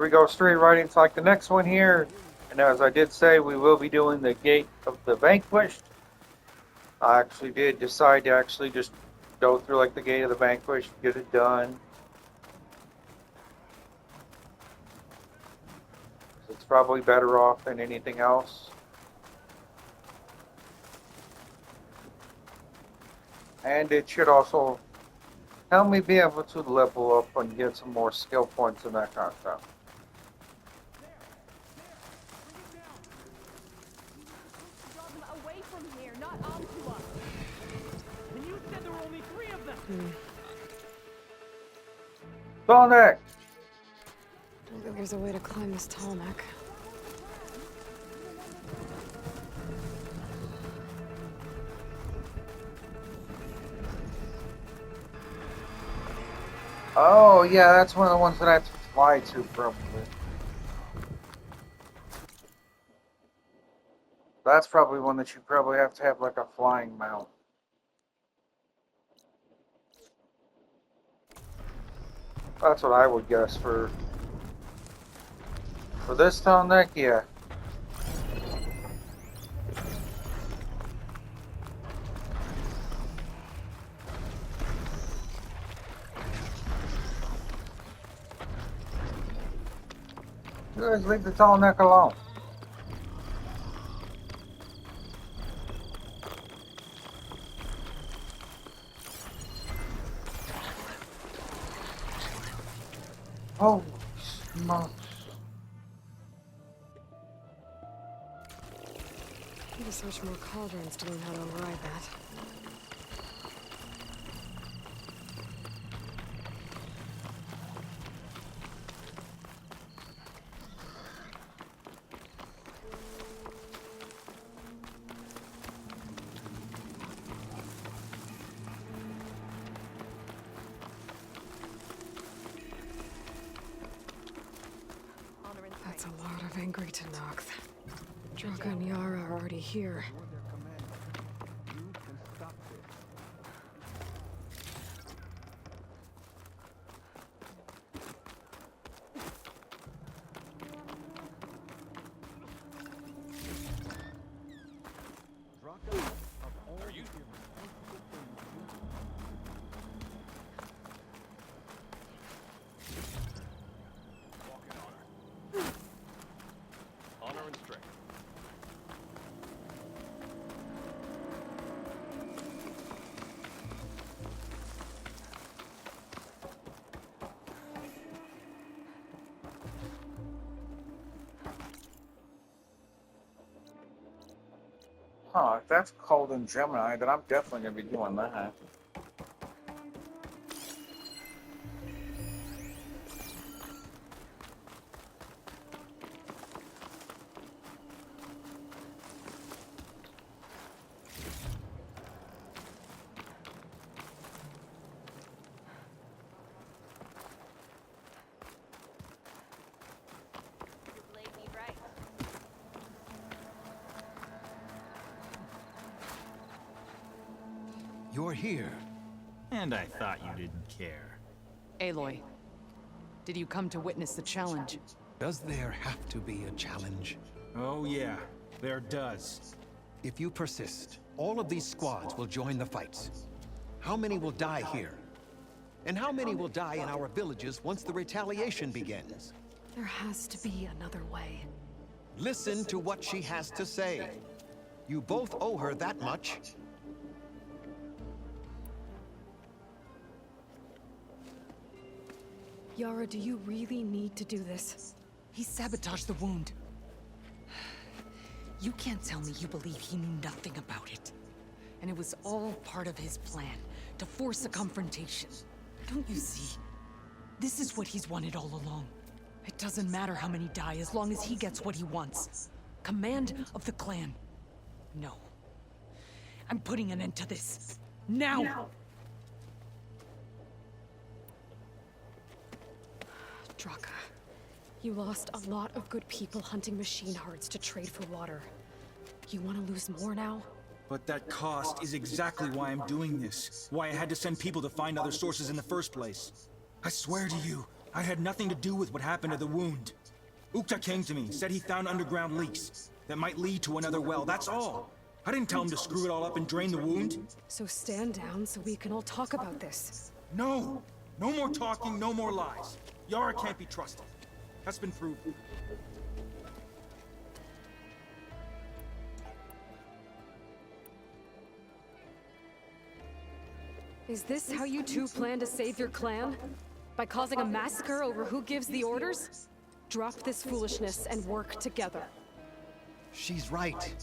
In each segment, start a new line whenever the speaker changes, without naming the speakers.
We go straight right into like the next one here. And as I did say, we will be doing the Gate of the Vanquished. I actually did decide to actually just go through like the Gate of the Vanquished, get it done. It's probably better off than anything else. And it should also help me be able to level up and get some more skill points and that kind of stuff.
Away from here, not onto us. And you said there were only 3 of them.
Sonic!
I don't think there's a way to climb this tarmac.
Oh, yeah, that's one of the ones that I have to fly to, probably. That's probably one that you probably have to have like a flying mount. That's what I would guess for this town deck, yeah. You guys leave the tall neck alone. Holy smokes.
I need to search more cauldrons to learn how to override that. That's a lot of angry Tenakth. Draka and Yara are already here.
Huh, if that's cold in Gemini, then I'm definitely going to be doing that.
You're here.
And I thought you didn't care.
Aloy, did you come to witness the challenge?
Does there have to be a challenge?
Oh yeah, there does.
If you persist, all of these squads will join the fights. How many will die here? And how many will die in our villages once the retaliation begins?
There has to be another way.
Listen to what she has to say. You both owe her that much.
Yara, do you really need to do this?
He sabotaged the wound. You can't tell me you believe he knew nothing about it. And it was all part of his plan, to force a confrontation. Don't you see? This is what he's wanted all along. It doesn't matter how many die as long as he gets what he wants. Command of the clan. No. I'm putting an end to this. Now!
Draka, you lost a lot of good people hunting machine hearts to trade for water. You want to lose more now?
But that cost is exactly why I'm doing this. Why I had to send people to find other sources in the first place. I swear to you, I had nothing to do with what happened to the wound. Ukta came to me, said he found underground leaks that might lead to another well, that's all. I didn't tell him to screw it all up and drain the wound.
So stand down so we can all talk about this.
No! No more talking, no more lies. Yara can't be trusted. That's been proven.
Is this how you two plan to save your clan? By causing a massacre over who gives the orders? Drop this foolishness and work together.
She's right.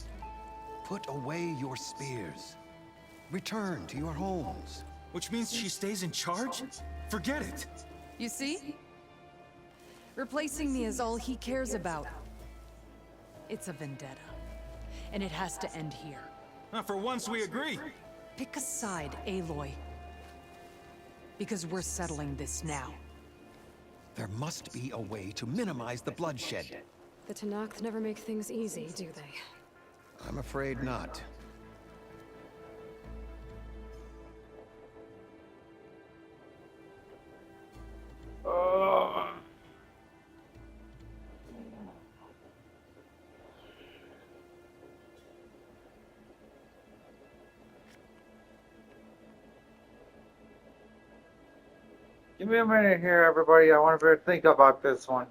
Put away your spears. Return to your homes.
Which means she stays in charge? Forget it.
You see? Replacing me is all he cares about. It's a vendetta. And it has to end here.
For once we agree.
Pick a side, Aloy. Because we're settling this now.
There must be a way to minimize the bloodshed.
The Tenakth never make things easy, do they?
I'm afraid not.
Give me a minute here, everybody. I want to think about this one.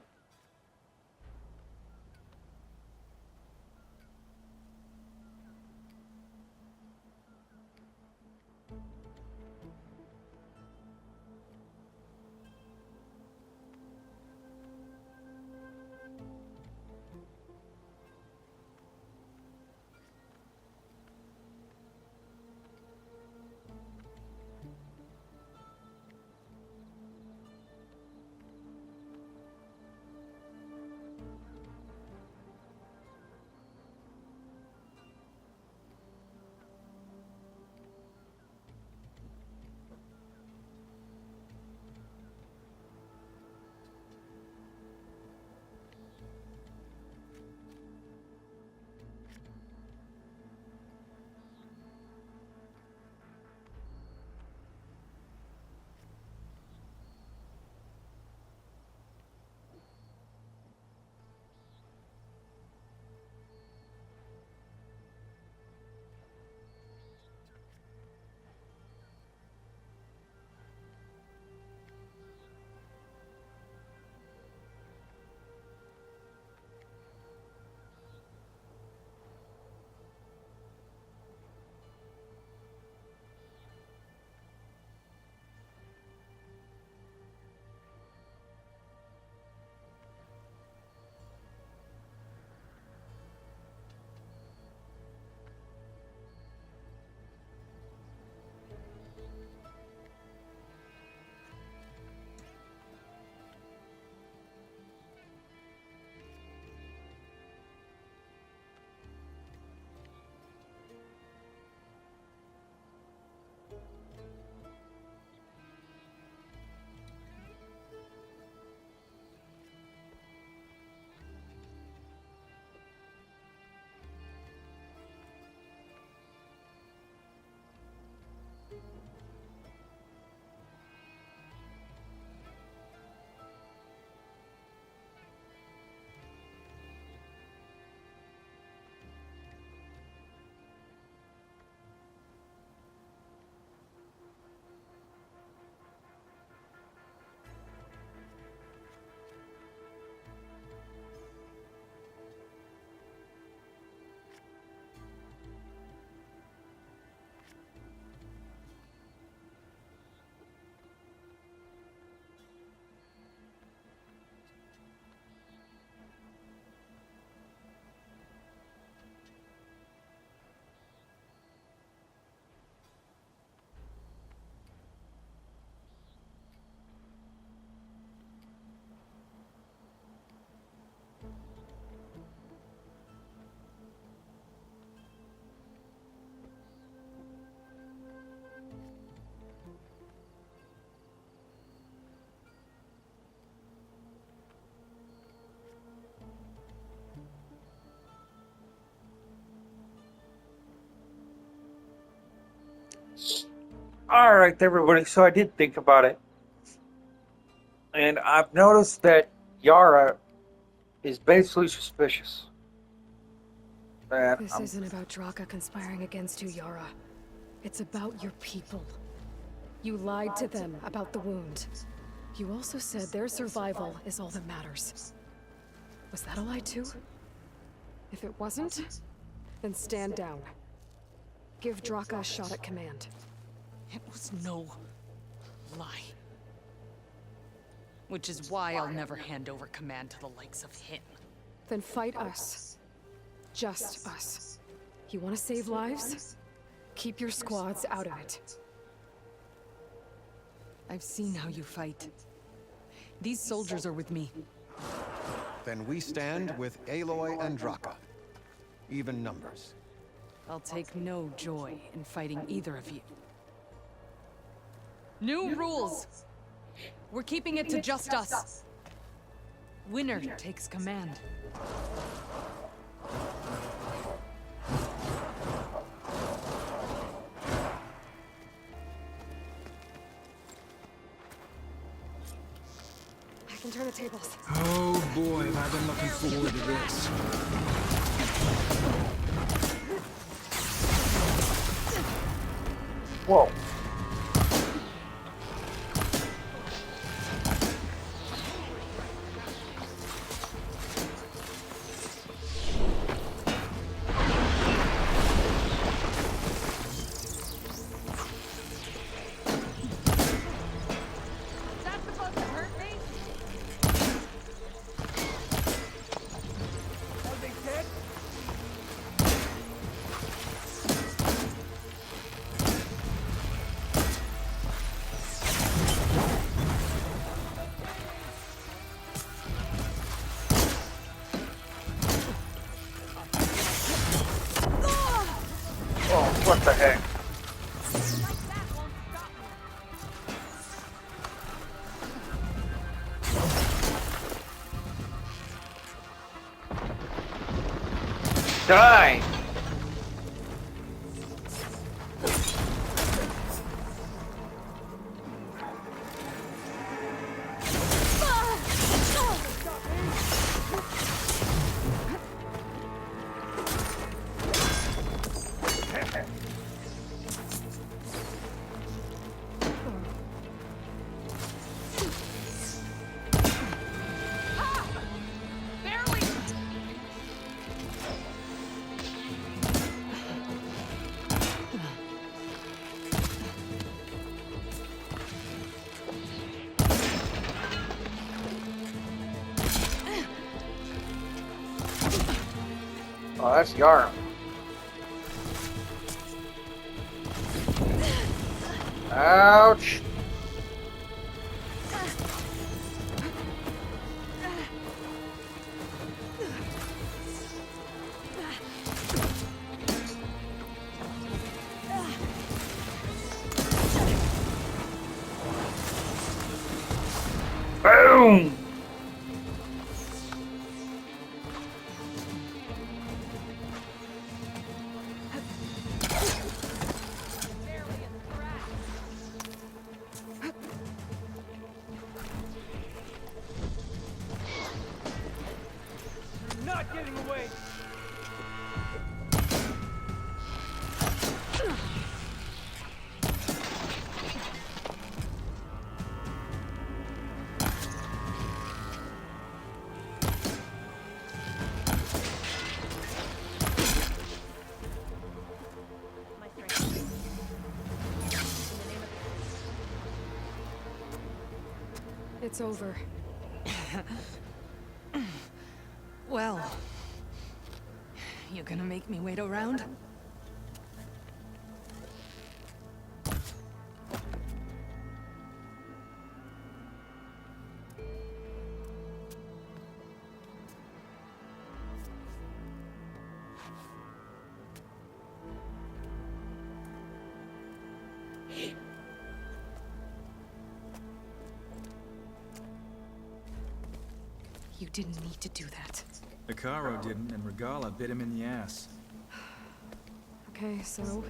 All right, everybody. So I did think about it, and And I've noticed that Yara is basically suspicious. And
This isn't about Draka conspiring against you, Yara. It's about your people. You lied to them about the wound. You also said their survival is all that matters. Was that a lie too? If it wasn't, then stand down. Give Draka a shot at command.
It was no lie. Which is why I'll never hand over command to the likes of him.
Then fight us. Just us. You want to save lives? Keep your squads out of it.
I've seen how you fight. These soldiers are with me.
Then we stand with Aloy and Draka. Even numbers.
I'll take no joy in fighting either of you. New rules! We're keeping it to just us. Winner takes command.
I can turn the tables.
Oh boy, have I been looking forward to this.
whoa.
Is that supposed to hurt me? Are they dead?
Oh, what the heck?
Like that won't stop me.
Die!
Barely.
Oh, that's Yara. Ouch! Boom!
Barely a scratch. You're not getting away. My strength. In the name of
It's over.
Well, you gonna make me wait around? You didn't need to do that.
Icaro didn't, and Regala bit him in the ass.
Okay, so...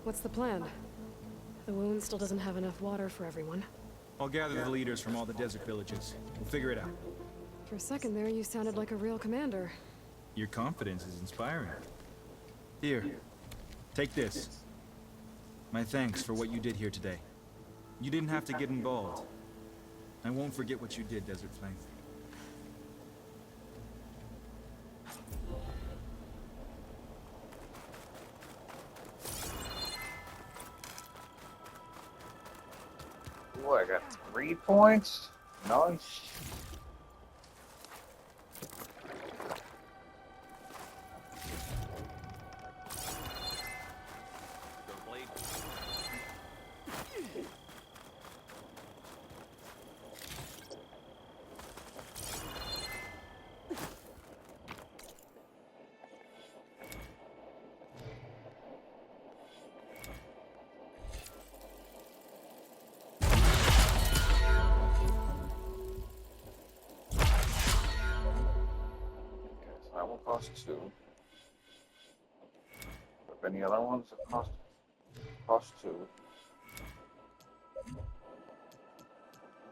what's the plan? The wound still doesn't have enough water for everyone.
I'll gather the leaders from all the desert villages. We'll figure it out.
For a second there, you sounded like a real commander.
Your confidence is inspiring. Here, take this. My thanks for what you did here today. You didn't have to get involved. I won't forget what you did, Desert Flame.
Ooh, I got 3 points. Nice. That one costs 2. If any other ones that cost 2.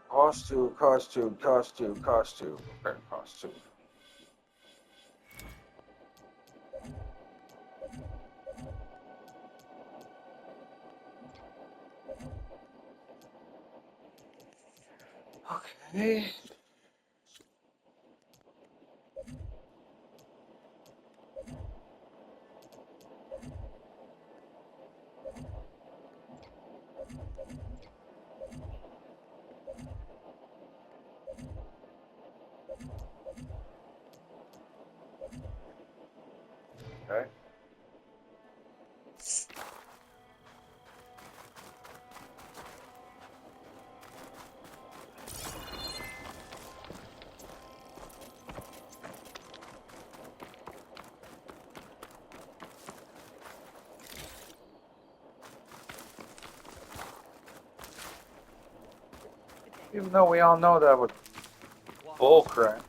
Cost 2, cost 2, cost 2, cost 2. Okay, cost 2. Okay. Okay. Even though we all know that was bullcrap.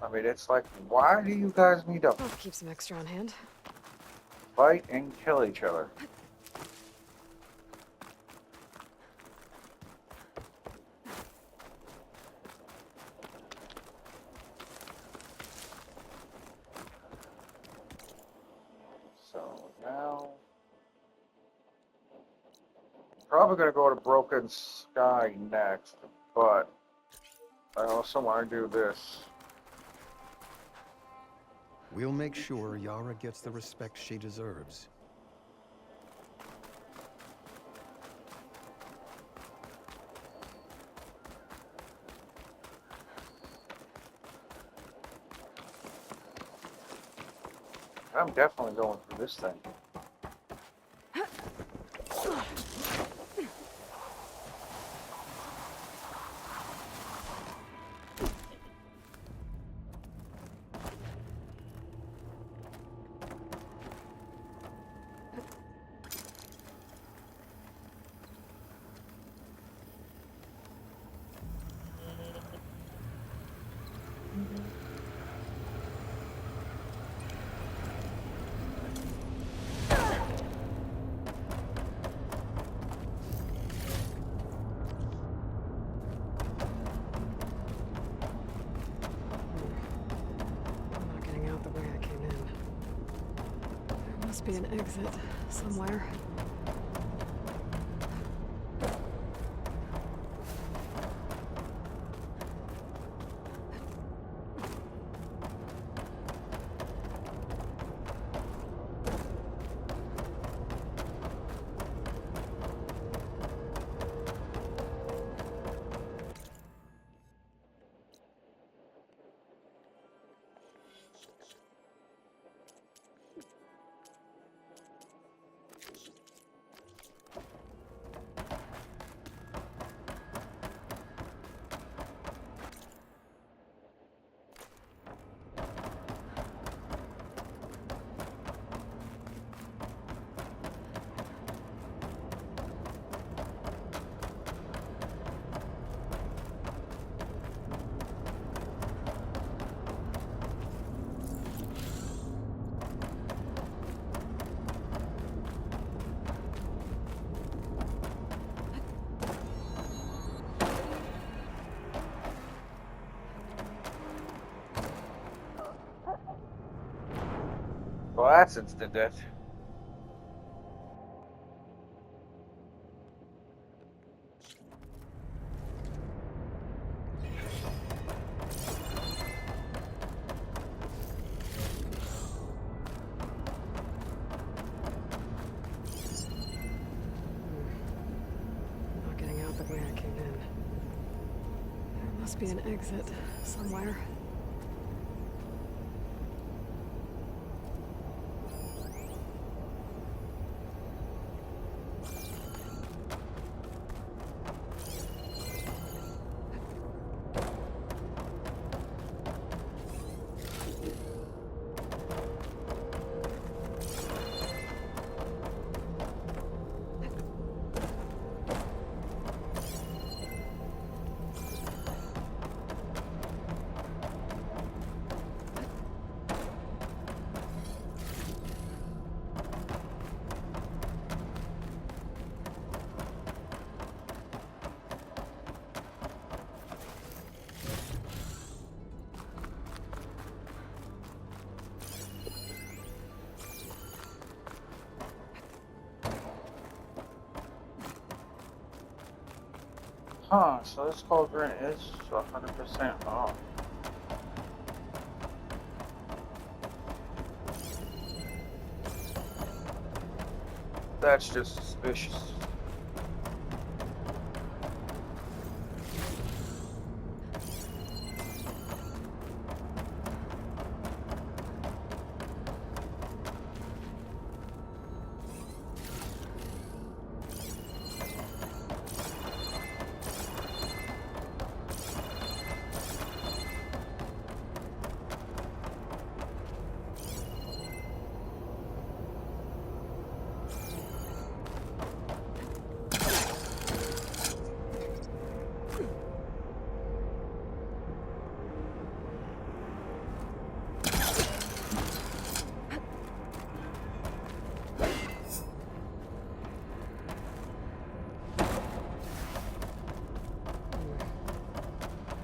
I mean, it's like, why do you guys need to
I'll keep some extra on hand.
fight and kill each other? So now, probably gonna go to Broken Sky next, but I also want to do this.
We'll make sure Yara gets the respect she deserves.
I'm definitely going for this thing.
I'm not getting out the way I came in. There must be an exit somewhere.
Well, that's instant death.
Not getting out the way I came in. There must be an exit somewhere.
Huh, so this cauldron is 100% off. That's just suspicious.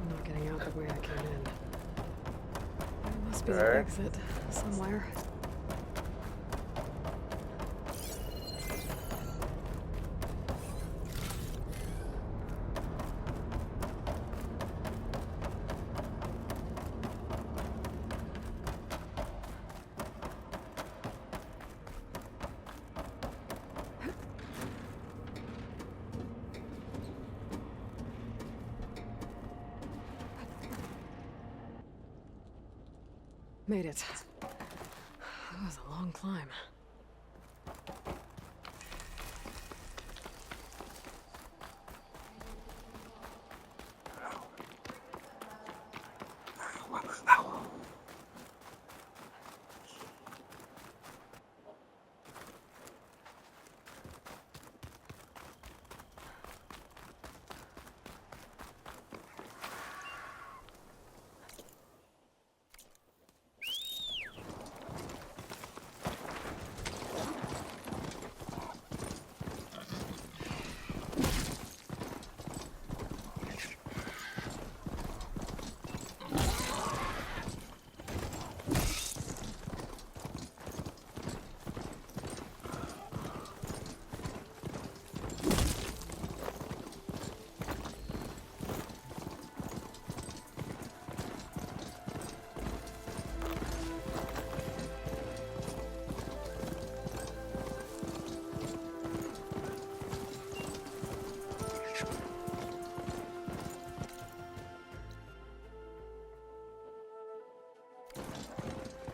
I'm not getting out the way I came in. There must be an
Okay.
exit somewhere. Made it. That was a long climb.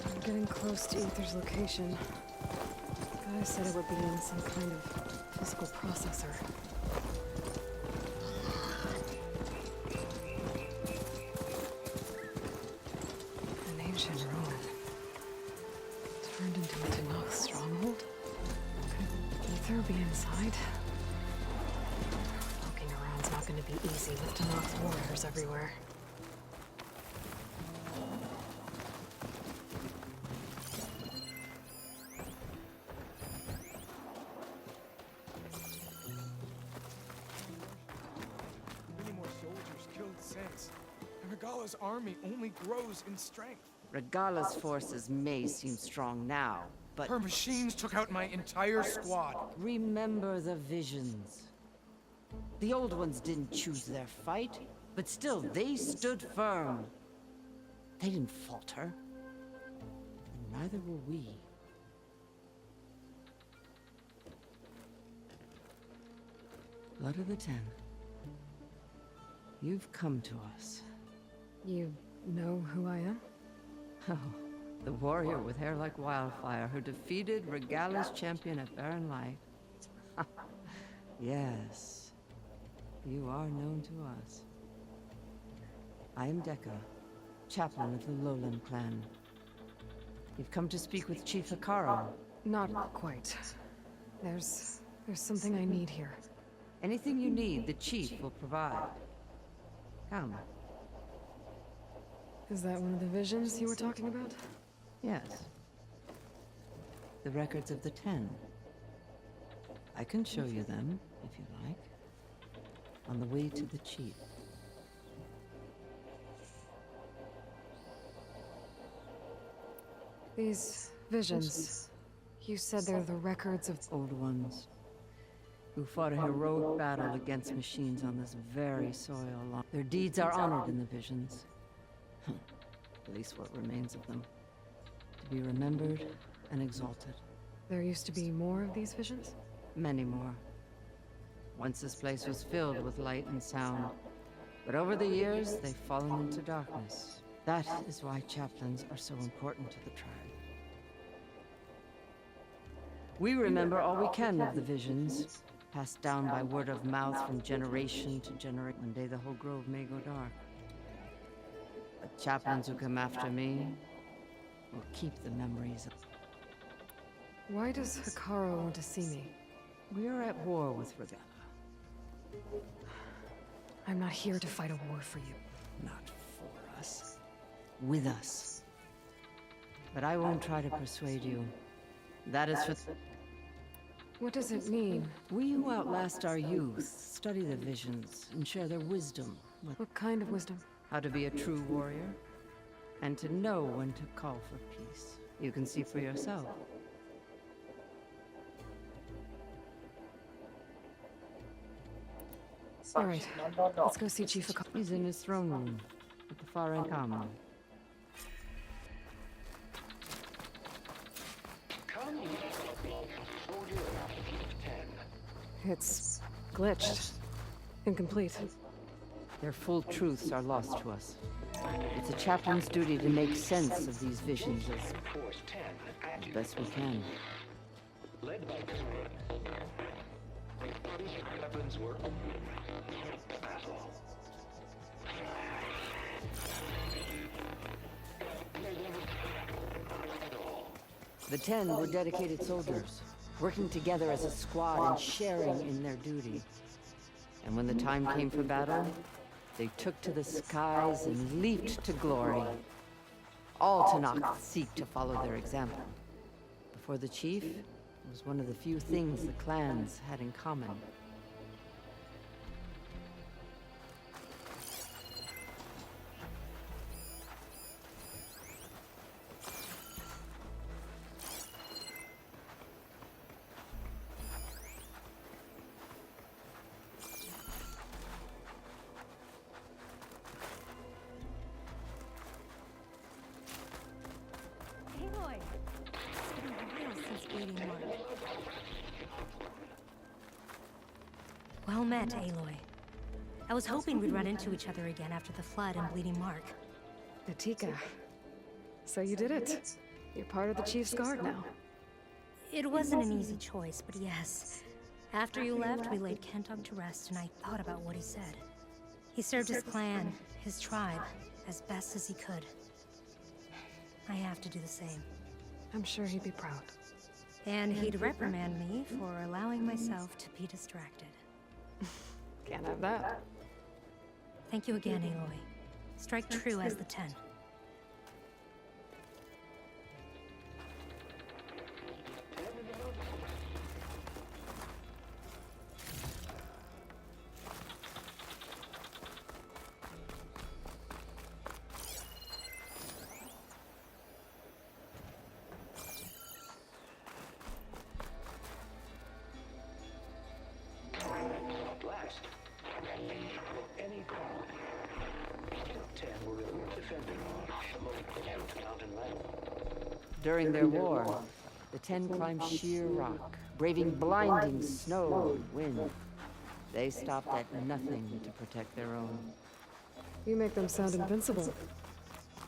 I'm getting close to Ether's location. Guy said it would be in some kind of physical processor. An ancient ruin. Turned into a Tanakh stronghold? Could Ether be inside? Poking around's not gonna be easy with Tanakh's warriors everywhere.
Many more soldiers killed since. And Regala's army only grows in strength. Regala's forces may seem strong now, but
Her machines took out my entire squad.
remember the visions. The old ones didn't choose their fight, but still they stood firm. They didn't falter. And neither will we. Blood of the Ten. You've come to us.
You know who I am?
Oh, the warrior with hair like wildfire who defeated Regala's champion at Barren Light. Yes, you are known to us. I am Dekka, chaplain of the Lowland clan. You've come to speak with Chief Hikaru.
Not quite. There's something I need here.
Anything you need, the chief will provide. Come.
Is that one of the visions you were talking about?
Yes. The records of the Ten. I can show you them, if you like. On the way to the chief.
These visions. You said they're the records of...
Old ones. Who fought a heroic battle against machines on this very soil. Their deeds are honored in the visions. At least what remains of them. To be remembered and exalted.
There used to be more of these visions?
Many more. Once this place was filled with light and sound. But over the years, they've fallen into darkness. That is why chaplains are so important to the tribe. We remember all we can of the visions, passed down by word of mouth from generation to generation. One day the whole grove may go dark. But chaplains who come after me will keep the memories of...
Why does Hikaru want to see me?
We are at war with Regala.
I'm not here to fight a war for you.
Not for us. With us. But I won't try to persuade you. That is for...
What does it mean?
We who outlast our youth study the visions and share their wisdom with
What kind of wisdom?
how to be a true warrior and to know when to call for peace. You can see for yourself.
All right, let's go see Chief Hikaru.
He's in his throne room at the far end common.
It's glitched. Incomplete.
Their full truths are lost to us. It's a chaplain's duty to make sense of these visions as best we can. The Ten were dedicated soldiers, working together as a squad and sharing in their duty. And when the time came for battle, they took to the skies and leaped to glory. All Tanakh seek to follow their example. Before the chief, it was one of the few things the clans had in common.
Aloy! It's been a while since Bleeding Mark.
Well met, Aloy. I was hoping we'd run into each other again after the flood and Bleeding Mark.
Natika. So you did it. You're part of the Chief's Guard now.
It wasn't an easy choice, but yes. After you left, we laid Kentog to rest, and I thought about what he said. He served his clan, his tribe, as best as he could. I have to do the same.
I'm sure he'd be proud.
And he'd reprimand me for allowing myself to be distracted.
Can't have that.
Thank you again, Aloy. Strike true as the Ten.
During their war, the 10 climbed sheer rock, braving blinding snow and wind. They stopped at nothing to protect their own.
You make them sound invincible.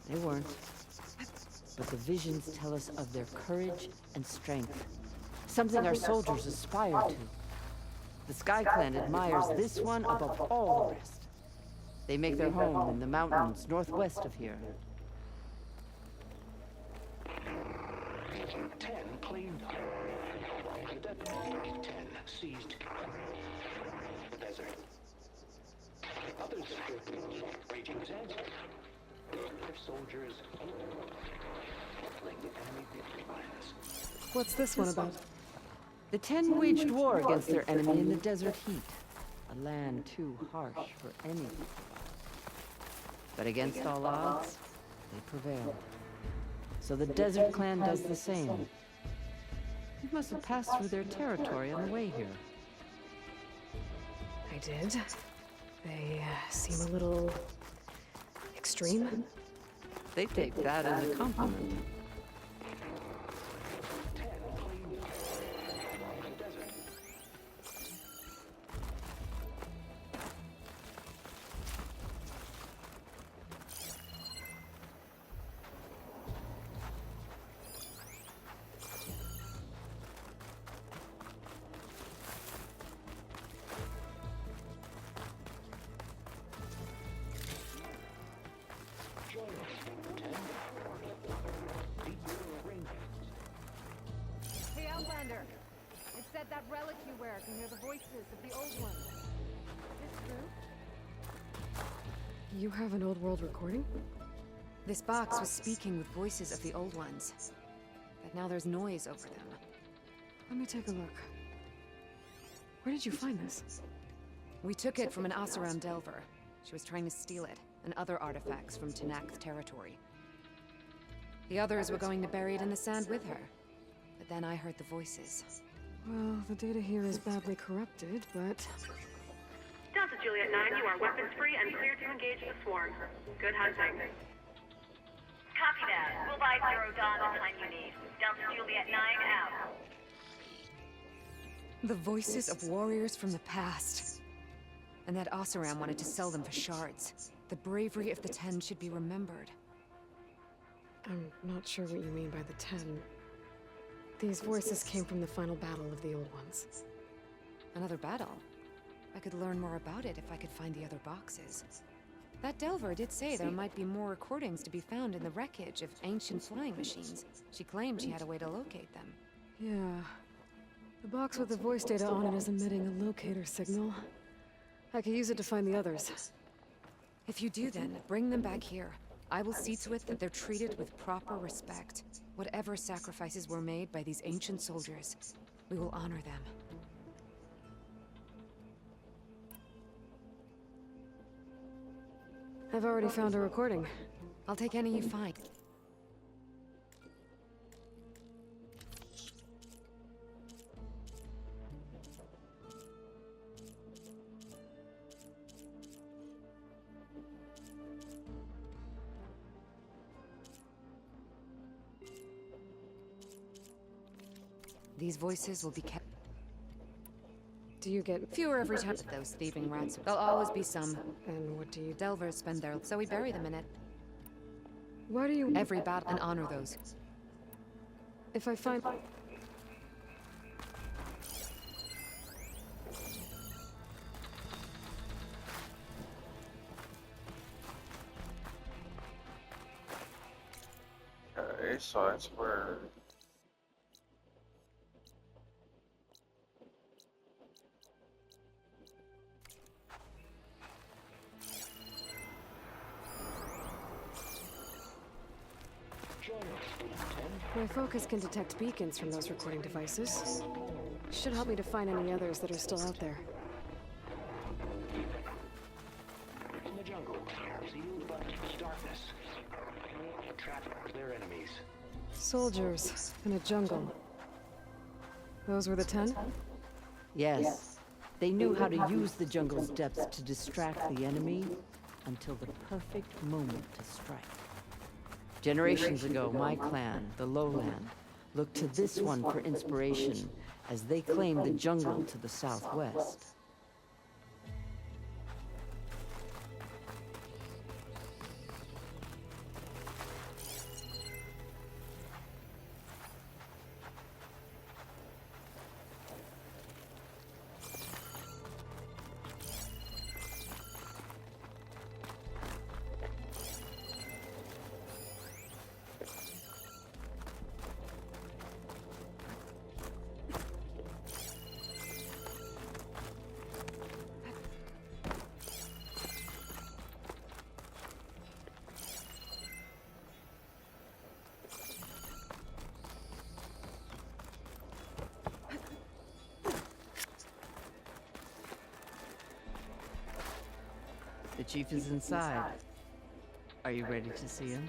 They weren't. But the visions tell us of their courage and strength, something our soldiers aspire to. The Sky Clan admires this one above all the rest. They make their home in the mountains northwest of here.
10 claimed. 10 seized the desert. Others raging heads. Their soldiers killing the enemy victory lines.
What's this one about?
The 10 waged war against their enemy in the desert heat, a land too harsh for any people. But against all odds, they prevailed. So the Desert Clan does the same. You must have passed through their territory on the way here.
I did. They seem a little extreme.
They take that as a compliment.
Hey, Outlander. It said that relic you wear can hear the voices of the old ones. Is this true?
You have an old world recording?
This box was speaking with voices of the old ones. But now there's noise over them.
Let me take a look. Where did you find this?
We took it from an Oseram Delver. She was trying to steal it, and other artifacts from Tenakth territory. The others were going to bury it in the sand with her. But then I heard the voices.
Well, the data here is badly corrupted, but...
Delta Juliet 9, you are weapons-free and cleared to engage the swarm. Good hunting.
Copy that. We'll buy 0 Dawn the time you need. Delta Juliet 9 out.
The voices of warriors from the past. And that Oseram wanted to sell them for shards. The bravery of the 10 should be remembered.
I'm not sure what you mean by the 10. These voices came from the final battle of the Old Ones.
Another battle? I could learn more about it if I could find the other boxes. That Delver did say there might be more recordings to be found in the wreckage of ancient flying machines. She claimed she had a way to locate them.
Yeah. The box with the voice data on it is emitting a locator signal. I could use it to find the others.
If you do then, bring them back here. I will see to it that they're treated with proper respect. Whatever sacrifices were made by these ancient soldiers, we will honor them.
I've already found a recording.
I'll take any you find. These voices will be kept.
Do you get
Fewer every time. Those thieving rats. There'll always be some.
And what do you...
Delvers spend their... So we bury them in it.
Why do you...
Every battle and honor those.
If I find...
Okay, so that's where...
My focus can detect beacons from those recording devices. Should help me to find any others that are still out there.
In the jungle, sealed but darkness. Trap their enemies.
Soldiers in a jungle. Those were the 10?
Yes. They knew how to use the jungle's depths to distract the enemy until the perfect moment to strike. Generations ago, my clan, the Lowland, looked to this one for inspiration as they claimed the jungle to the southwest. The chief is inside. Are you ready to see him?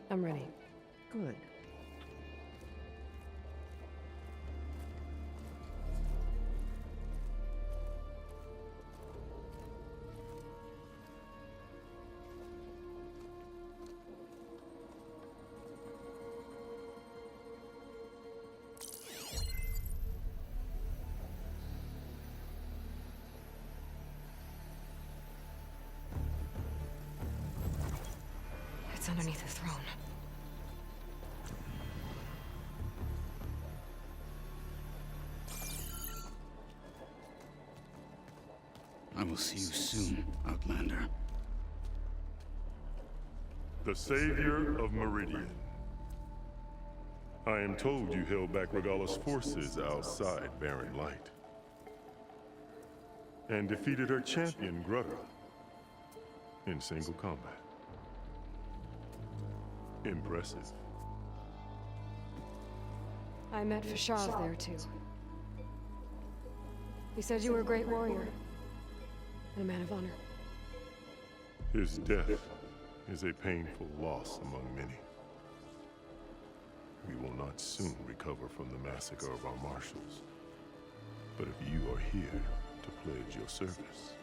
I'm ready.
Good.
It's underneath the throne.
I will see you soon, Outlander.
The savior of Meridian. I am told you held back Regalla's forces outside Barren Light. And defeated her champion, Grutta, in single combat. Impressive.
I met Fashav there too. He said you were a great warrior. And a man of honor.
His death is a painful loss among many. We will not soon recover from the massacre of our marshals. But if you are here to pledge your service,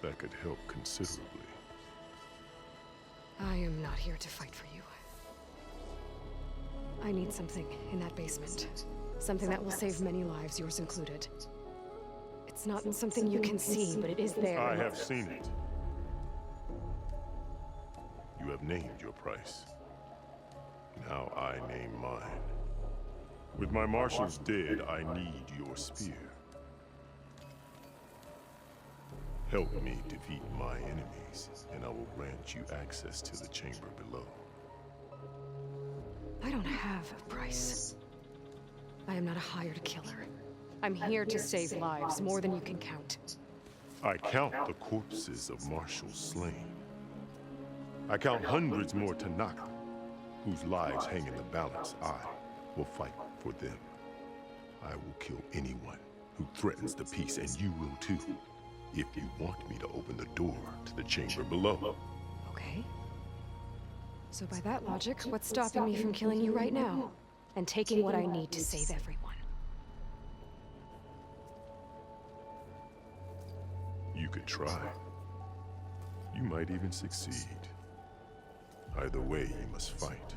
that could help considerably.
I am not here to fight for you. I need something in that basement. Something that will save many lives, yours included. It's not something you can see, but it is there.
I have seen it. You have named your price. Now I name mine. With my marshals dead, I need your spear. Help me defeat my enemies, and I will grant you access to the chamber below.
I don't have a price. I am not a hired killer. I'm here to save lives, more than you can count.
I count the corpses of marshals slain. I count hundreds more Tanaka, whose lives hang in the balance. I will fight for them. I will kill anyone who threatens the peace, and you will too, if you want me to open the door to the chamber below.
Okay. So by that logic, what's stopping me from killing you right now? And taking what I need to save everyone?
You could try. You might even succeed. Either way, you must fight.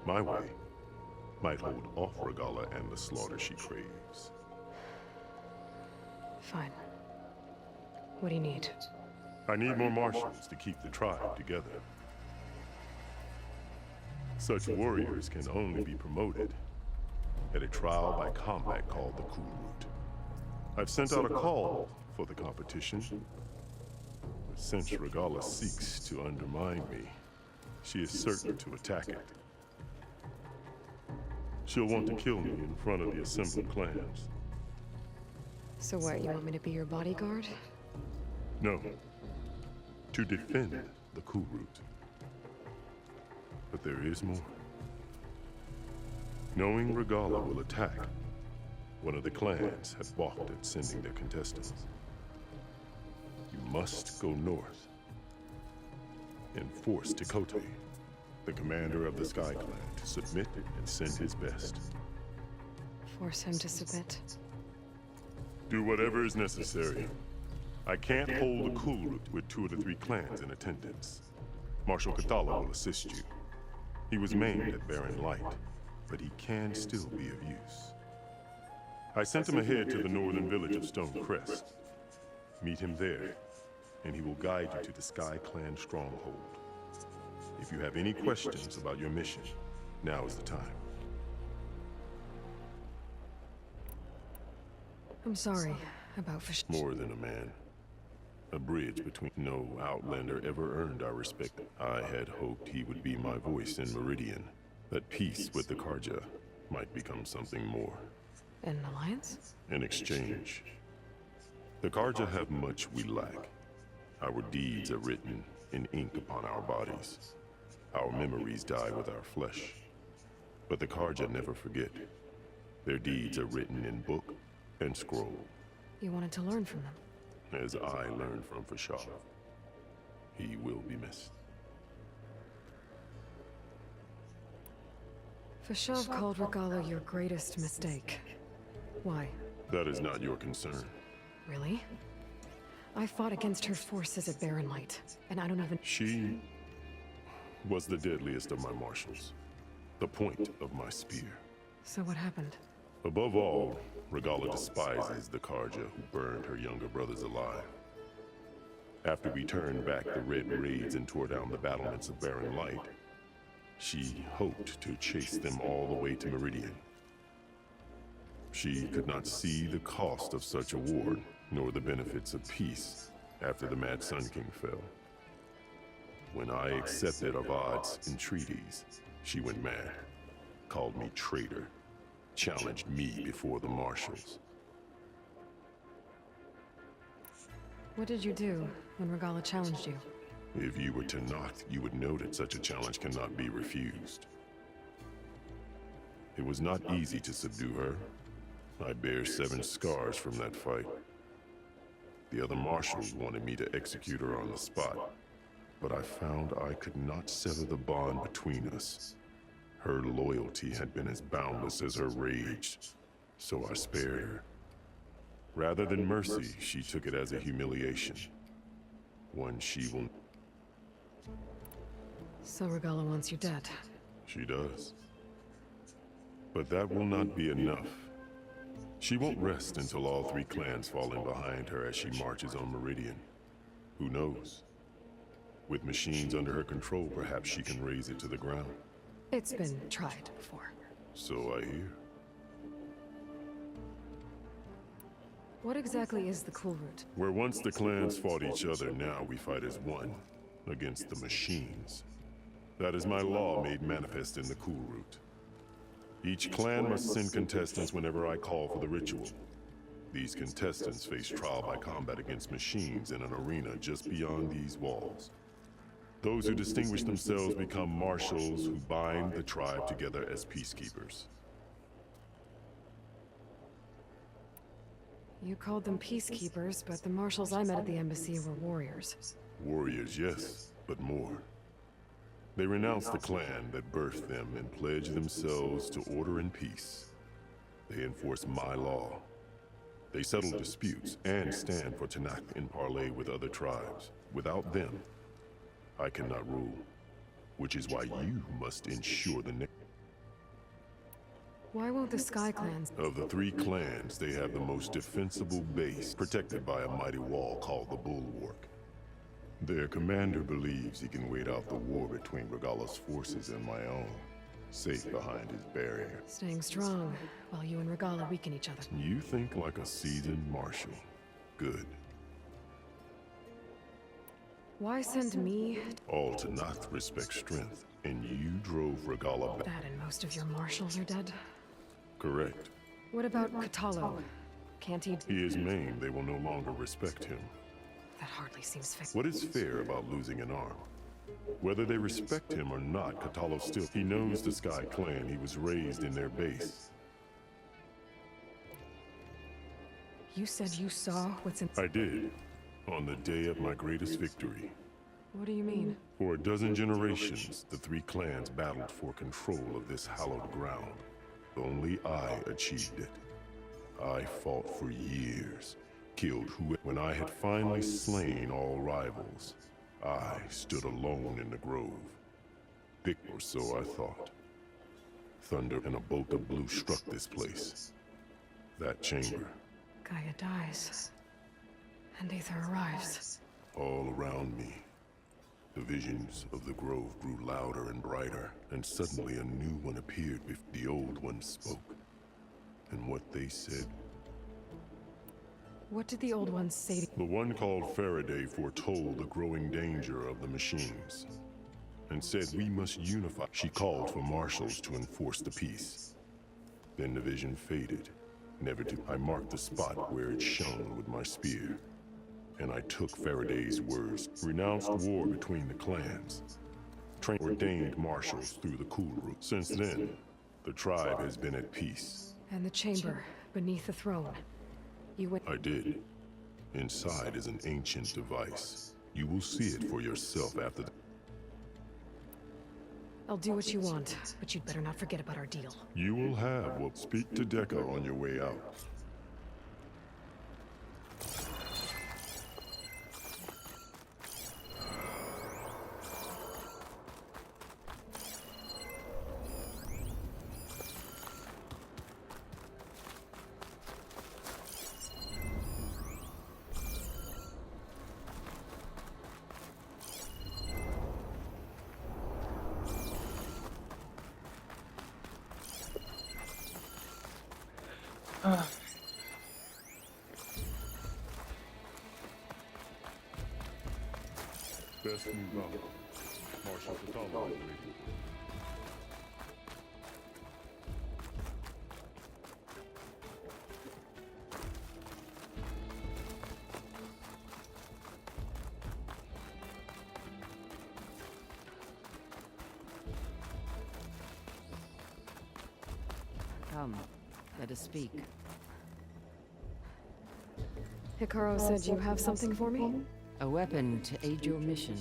My way might hold off Regalla and the slaughter she craves.
Fine. What do you need?
I need more marshals to keep the tribe together. Such warriors can only be promoted at a trial by combat called the Cool Route. I've sent out a call for the competition, but since Regalla seeks to undermine me, she is certain to attack it. She'll want to kill me in front of the assembled clans.
So what, you want me to be your bodyguard?
No, to defend the Cool Route. But there is more. Knowing Regalla will attack, one of the clans had balked at sending their contestants. You must go north and force Tekote, the commander of the Sky Clan, to submit and send his best.
Force him to submit.
Do whatever is necessary. I can't hold a cool route with 2 of the 3 clans in attendance. Marshal Cathala will assist you. He was maimed at Barren Light, but he can still be of use. I sent him ahead to the northern village of Stone Crest. Meet him there, and he will guide you to the Sky Clan stronghold. If you have any questions about your mission, now is the time.
I'm sorry about
More than a man. A bridge between no outlander ever earned our respect. I had hoped he would be my voice in Meridian. That peace with the Karja might become something more.
An alliance?
In exchange. The Karja have much we lack. Our deeds are written in ink upon our bodies. Our memories die with our flesh. But the Karja never forget. Their deeds are written in book and scroll.
You wanted to learn from them?
As I learned from Fashaw. He will be missed.
Fashav called Regala your greatest mistake. Why?
That is not your concern.
Really? I fought against her forces at Barren Light, and I don't even—
She was the deadliest of my marshals. The point of my spear.
So what happened?
Above all, Regala despises the Karja who burned her younger brothers alive. After we turned back the Red Raids and tore down the battlements of Barren Light, she hoped to chase them all the way to Meridian. She could not see the cost of such a war, nor the benefits of peace after the Mad Sun King fell. When I accepted Avad's entreaties, she went mad, called me traitor, challenged me before the marshals.
What did you do when Regala challenged you?
If you were to knock, you would know that such a challenge cannot be refused. It was not easy to subdue her. I bear 7 scars from that fight. The other marshals wanted me to execute her on the spot, but I found I could not sever the bond between us. Her loyalty had been as boundless as her rage, so I spared her. Rather than mercy, she took it as a humiliation. One she will...
So Regala wants you dead.
She does. But that will not be enough. She won't rest until all 3 clans fall in behind her as she marches on Meridian. Who knows? With machines under her control, perhaps she can raise it to the ground.
It's been tried before.
So I hear.
What exactly is the Cool Route?
Where once the clans fought each other, now we fight as one, against the machines. That is my law made manifest in the Cool Route. Each clan must send contestants whenever I call for the ritual. These contestants face trial by combat against machines in an arena just beyond these walls. Those who distinguish themselves become marshals who bind the tribe together as peacekeepers.
You called them peacekeepers, but the marshals I met at the embassy were warriors.
Warriors, yes, but more. They renounce the clan that birthed them and pledge themselves to order and peace. They enforce my law. They settle disputes and stand for Tanakh in parley with other tribes. Without them, I cannot rule, which is why you must ensure the next.
Why won't the Sky Clans?
Of the 3 clans, they have the most defensible base, protected by a mighty wall called the Bulwark. Their commander believes he can wait out the war between Regala's forces and my own, safe behind his barrier.
Staying strong, while you and Regala weaken each other.
You think like a seasoned marshal. Good.
Why send me?
All Tanakh respect strength, and you drove Regala back.
That and most of your marshals are dead?
Correct.
What about Catalo? Can't he?
He is maimed. They will no longer respect him.
That hardly seems fair.
What is fair about losing an arm? Whether they respect him or not, Catalo still... He knows the Sky Clan. He was raised in their base.
You said you saw what's in...
I did. On the day of my greatest victory.
What do you mean?
For a dozen generations, the 3 clans battled for control of this hallowed ground. Only I achieved it. I fought for years, killed who. When I had finally slain all rivals, I stood alone in the grove. Big or so I thought. Thunder and a bolt of blue struck this place. That chamber.
Gaia dies. And Aether arrives.
All around me. The visions of the grove grew louder and brighter, and suddenly a new one appeared before the old one spoke. And what they said.
What did the old ones say to you?
The one called Faraday foretold the growing danger of the machines, and said we must unify. She called for marshals to enforce the peace. Then the vision faded, never to. I marked the spot where it shone with my spear. And I took Faraday's words, renounced war between the clans, ordained marshals through the cool route. Since then, the tribe has been at peace.
And the chamber, beneath the throne. You went—
I did. Inside is an ancient device. You will see it for yourself after the—
I'll do what you want, but you'd better not forget about our deal.
You will have what— Speak to Deca on your way out. Best move out. Marshal Catalo.
Come, let us speak.
Hikaru said you have something for me?
A weapon to aid your mission.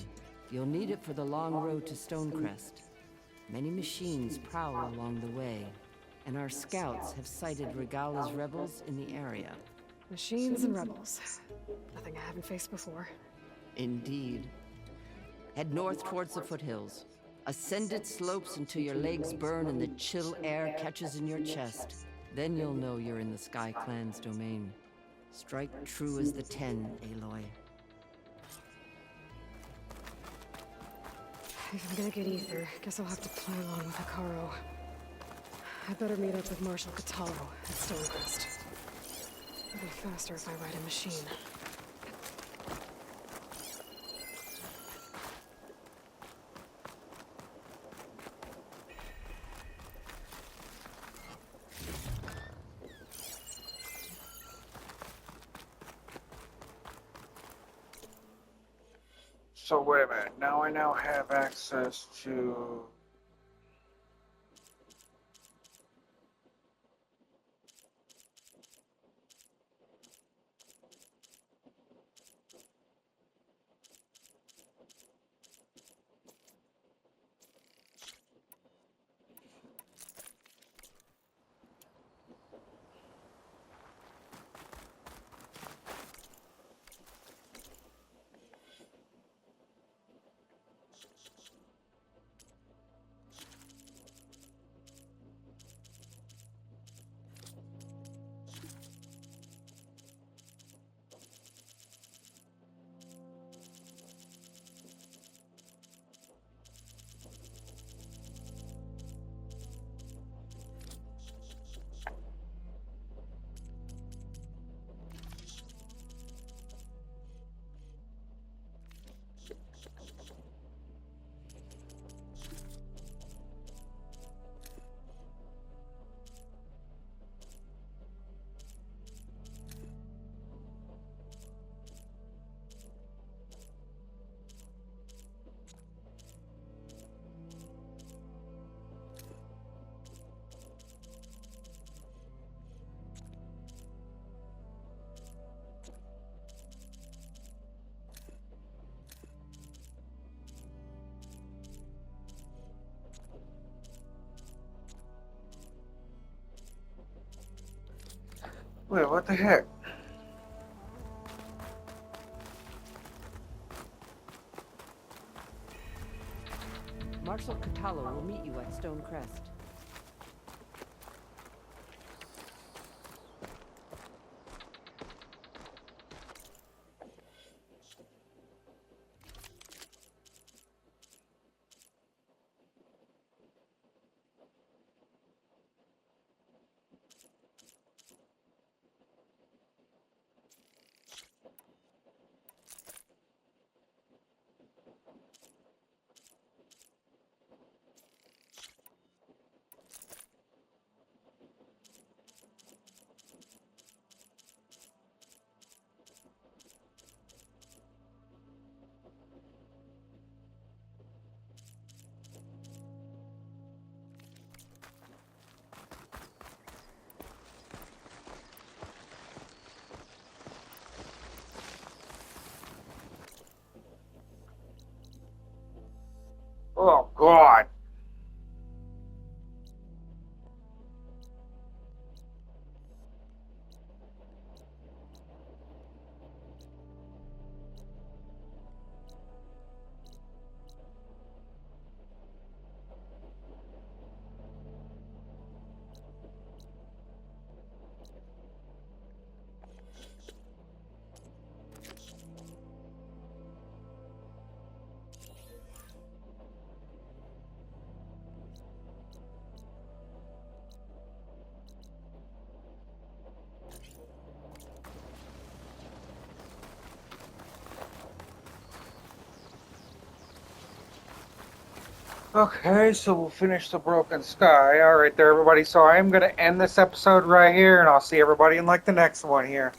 You'll need it for the long road to Stonecrest. Many machines prowl along the way, and our scouts have sighted Regala's rebels in the area.
Machines and rebels. Nothing I haven't faced before.
Indeed. Head north towards the foothills. Ascend its slopes until your legs burn and the chill air catches in your chest. Then you'll know you're in the Sky Clan's domain. Strike true as the 10, Aloy.
If I'm gonna get Aether, guess I'll have to play along with Hikaru. I better meet up with Marshal Catalo at Stonecrest. It'll be faster if I ride a machine.
So wait a minute, now I now have access to... Wait, what the heck?
Marshal Catalo will meet you at Stone Crest.
Oh, God. Okay, so we'll finish the Broken Sky. All right, there, everybody. So I am going to end this episode right here, and I'll see everybody in like the next one here.